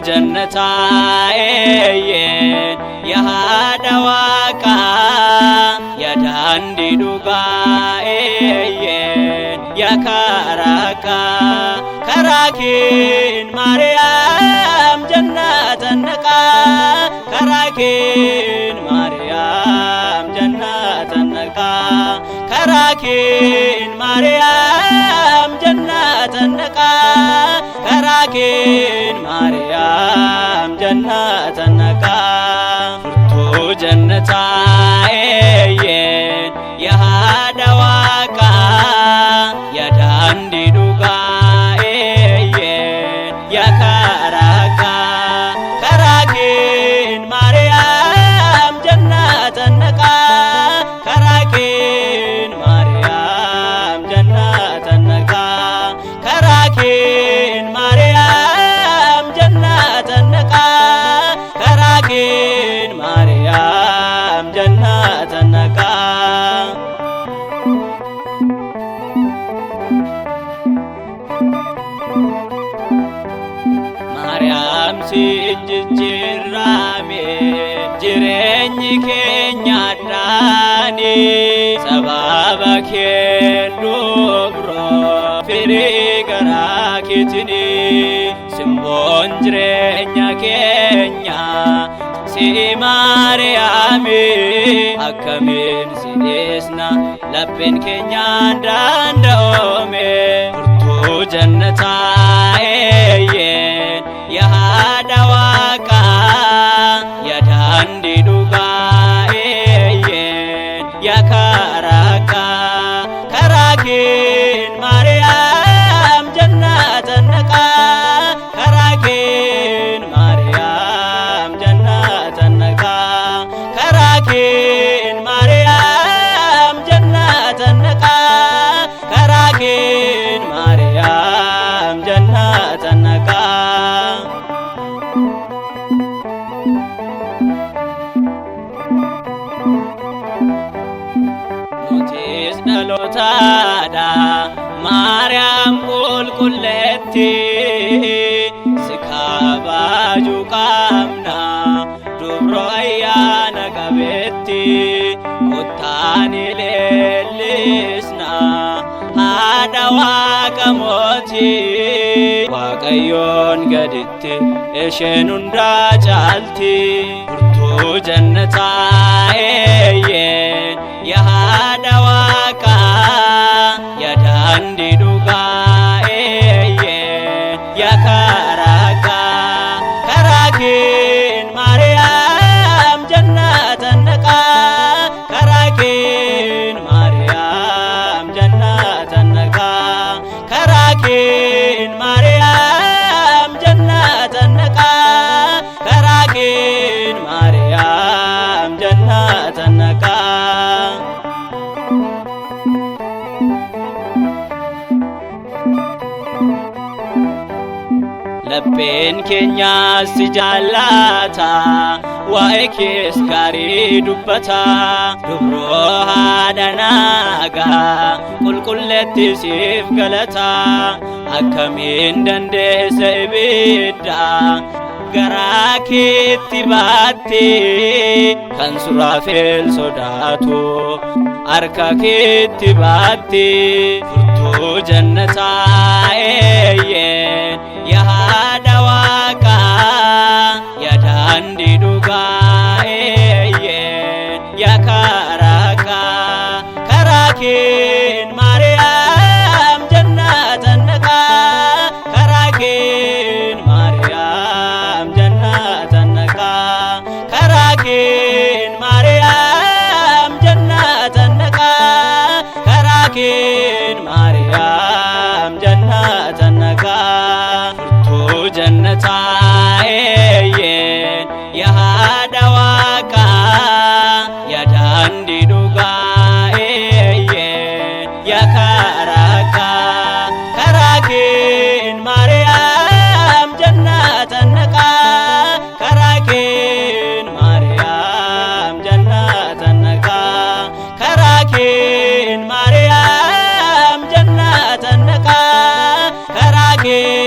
jannataayeen yaada waaqaa yaadandi dhugaayeen yakarakaa karakin Maryam jannatan naqaa karakin Maryam jannatan naqaa karakin Maryam jannatan naqaa karakin Maryam jannatan naqaa furtuu jannataayeen yaada waaqaa yaadandi dhugaayeen yakarakaa karakin Maryam jannatan naqaa karakin Maryam jannatan naqaa karakin Maryam jannatan naqaa karakin Maryam jannatan naqaa Maryam sinjijjiirame jireenyi keenya dhaani sababa kee dubro firii garaa keetini simboon jireenya keenya si Maryami akkamiin si dhiisna lapheen keenya danda'oome furtuu jannataayeen yaada waaqaa yaadandi dhugaayeen yakarakaa karakin Maryam jannatan naqaa karakin Maryam jannatan naqaa karakin Maryam jannatan naqaa karakin Maryam jannatan naqaa nutis dhalotaadha Maryam qulqulleetti si kabajuu qabna dubro ayyaana qabeetti kuttaani leellisna haadha waaqa mootii waaqayyoon gaditti isheen hundaa caalti furtuu jannataayeen yaada waaqaa yaadandi dhugaayeen yakarakaa karakin Maryam jannatan naqaa karakin Maryam jannatan naqaa karakin Maryam jannatan naqaa karakin Maryam jannatan naqaa lapheen keenya si jaallata waa'ee kees gaarii dubbata dubroo haadha nagaa qulqulleetti siif galata akkamiin dandeessa ibidda garaa keetti baatte kan Suraafeel sodaatu harka keetti baatte furtuu jannataayeen yaada waaqaa yaadandi dhugaayeen yakarakaa karakin Maryam jannatan naqaa karakin Maryam jannatan naqaa karakin Maryam jannatan naqaa karakin Maryam jannatan naqaa furtuu jannataayeen yaada waaqaa yaadandi dhugaayeen yakarakaa karakin Maryam jannatan naqaa karakin Maryam jannatan naqaa karakin Maryam jannatan naqaa karakin